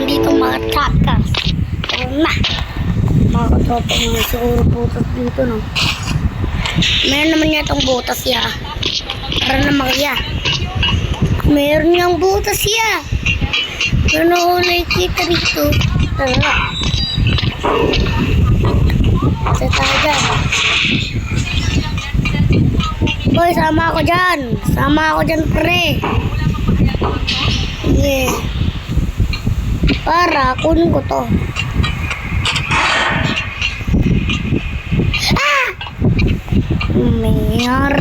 dito mga trackers. Ayun na. Mga katropa mo siguro butas dito, no? Meron naman niya itong butas ya. Para na magya. Meron niyang butas ya. Meron ako nakikita dito. Tara. Sa tayo dyan. Boy, sama ako dyan. Sama ako dyan, pre. Yeah. Para, kunin ko to. Ah! Mayor.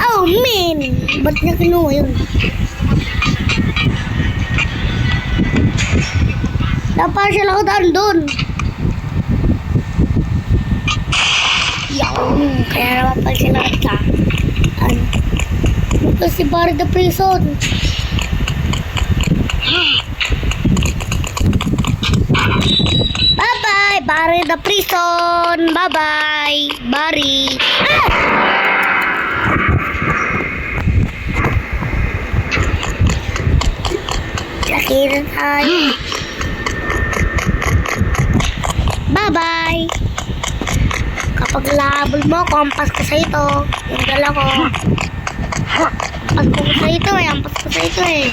Oh, man. Ba't niya kinuha yun? Dapat siya lang doon. Yawn. Kaya naman pala siya nakita. Ito si Barry the Prison. Bye-bye, Barry the Prison. Bye-bye, Barry. Ah! Sakirin tayo. Bye-bye. Kapag labol mo, kompas ko sa ito. Yung dala ko. Ampas ko sa ito eh. Ampas ko sa ito eh.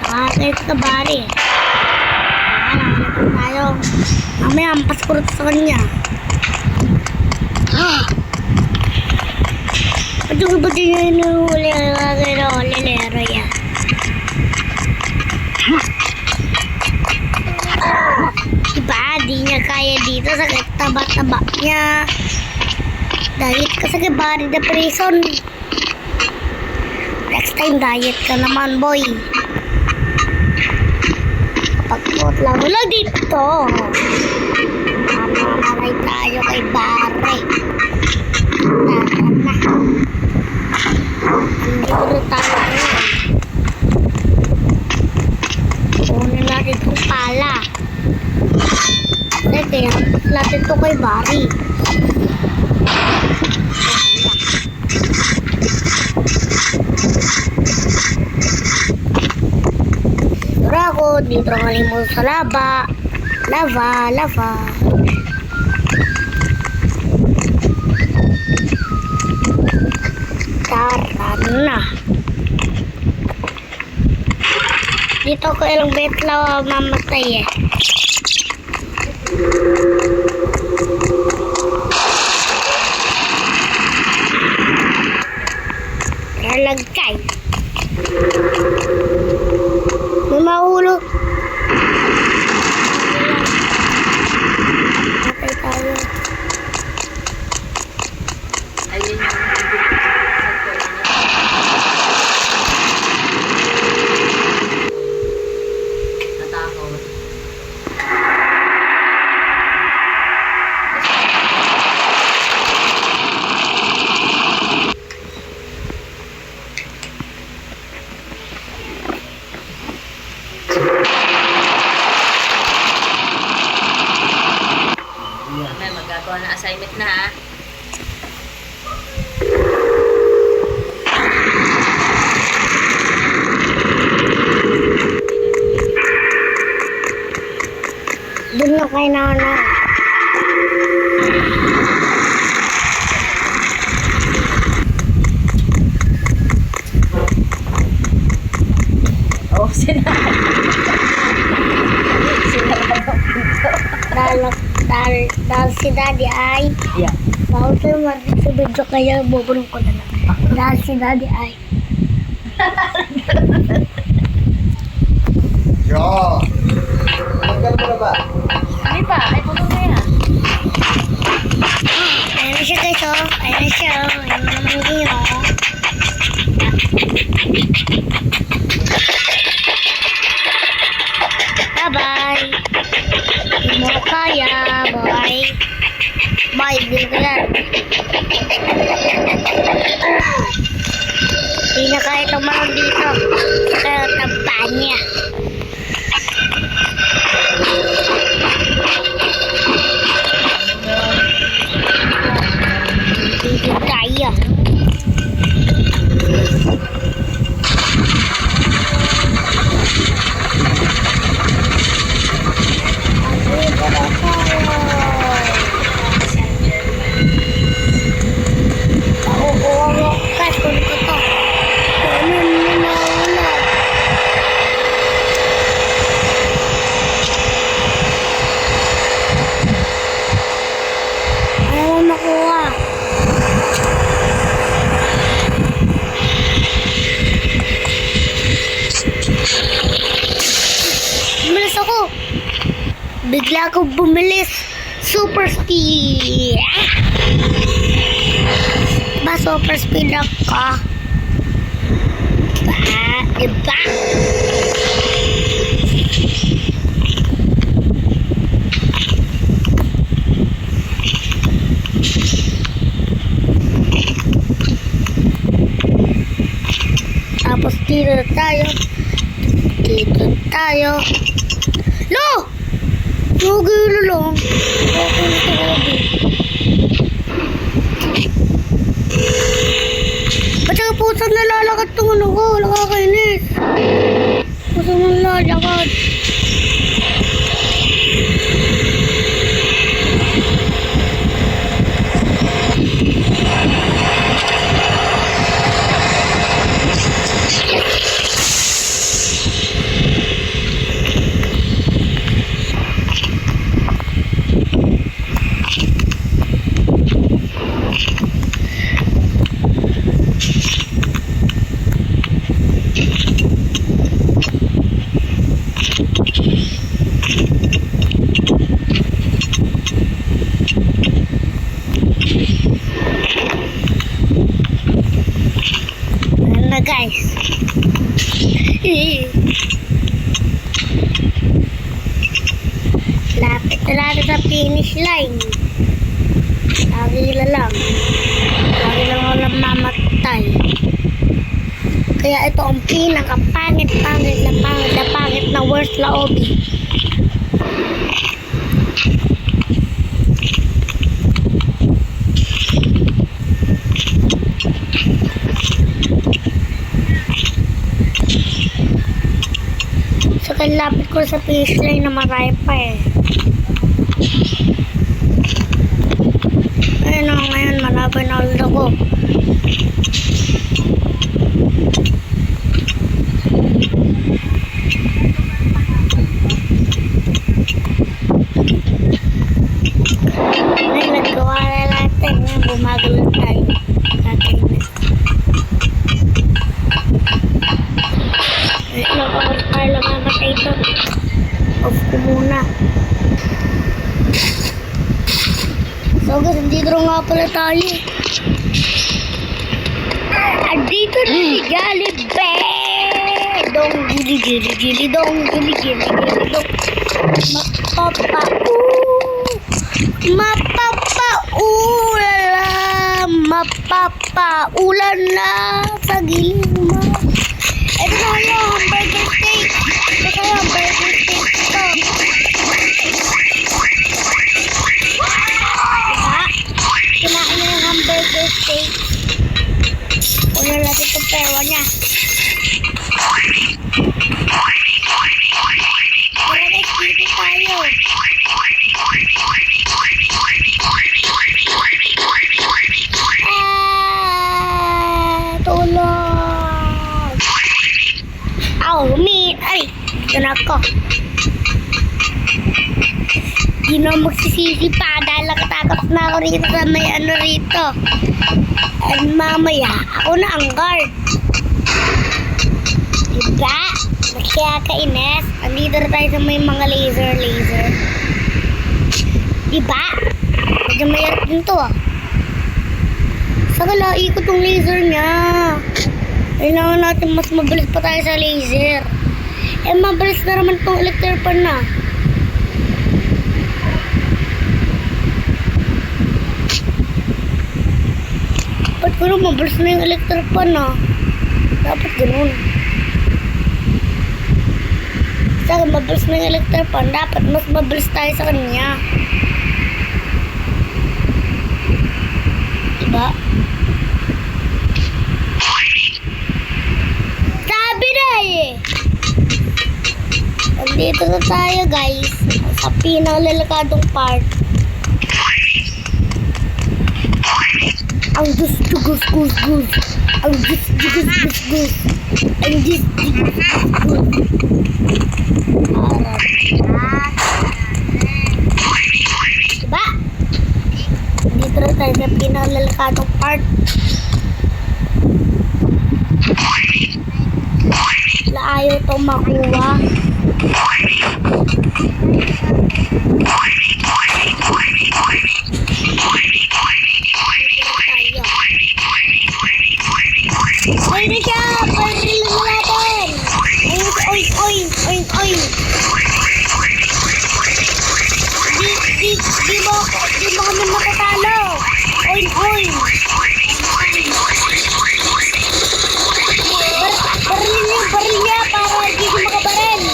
Nakakait ka bari. Nakakait tayo. Mamaya ampas ko rin sa kanya. Ito ba din yung inuhuli ang lilero yan? Diba? Di niya kaya dito. Sakit taba-taba niya. Diet ka sa Barry the Prison. Next time, diet ka naman, boy. Pagkot lang mo lang dito. Mamaray tayo kay Barry. Tara na. Andito na tayo ngayon. Kunin natin itong pala. Kaya natin ito kay Barry. Ako dito ngalimot sa lava. Tara na. Dito ko ilang betlaw mamatay eh. Nalagkay. May mahulog. Matay tayo. Ayun yung natakot. Magagawa na assignment na ha. Doon na kay Nana. Oh, sinabi. Dahil si Daddy ay bawal kayo marin sa video kaya bubulong ko na lang. Dahil si Daddy ay Yo! Tanggal mo na ba? Hindi pa, ay puno na yan. ayun na siya guys oh. Ayun na siya oh. Ayun na naman yun oh. Bye-bye. Hindi mo kaya. Bye. Bye. Hindi ko yan. Hindi na kaya tumalon dito. Kaya tampaan niya. Hindi kaya. Kaya ako bumilis. Super speed. Diba super speed ako? Diba? Tapos dito tayo. Dito tayo. Lo! Nagilo lang. Ba't ang pusang nalalakad itong ano ko? Nakakainis. Pusang nalalakad. Ayan na guys. Lapit na natin sa finish line. Lagi lang ako mamatay. Kaya ito ang pinakapangit na worst lobby. So, kalapit ko sa finish line na marami pa eh. Ayun o, ngayon malaban na ulit ako. Ngayon, naggawa na natin. Ngayon, bumagal tayo. Kakainis. Ilang oras tayo lang namatay ito. Off ko muna. So guys, andito nga pala tayo. Andito na si Jollibee! Dong gili gili gili dong gili gili gili dong. Mapapaulan na sa gilid mo. Ito na yung hamburger steak. Ito yung hamburger steak ito. Kinain niya yung hamburger steak. Una natin itong pewa niya. Tara guys, dito tayo. Tulog. Meat. Ay, dito na ako. Di na magsisisi pa dahil nakatakot na ako rito sa may ano rito. And mamaya, ako na ang guard. Diba? Kaya kainis. Andito na tayo sa may mga laser. Diba? Medyo mayroon din to ah. Saka ikot yung laser niya. Kailangan natin mas mabilis pa tayo sa laser. Eh, mabilis na naman itong electric pan na. Ba't ko mabilis na yung electric pan na? Dapat ganun. Saka mabilis na yung electric pan, dapat mas mabilis tayo sa kanya. Diba? Sabi na eh! Nandito na tayo guys. Sa pinakalalakadong part. Ang gus. Ang gus. Ang gus. Diba? Dito na tayo sa pinakalalakadong part. Wala ayaw itong makuha. Ay na siya! Pwede na natin! Oy, oy, oy, oy! Di mo kami matatalo! Oy, oy! Baril niya para hindi ko makabaril!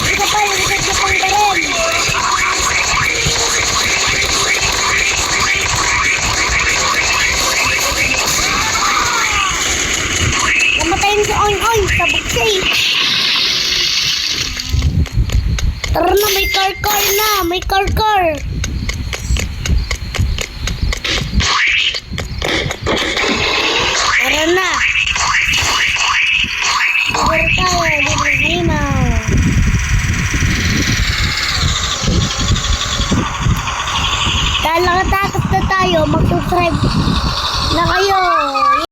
Ito pa yung isa pang baril! Namatayin si Oy Oy sa buksi. Tara na, may car na. May car. Tara na. Tara tayo, libre-limaw. Kala katapos na tayo, mag-subscribe na kayo.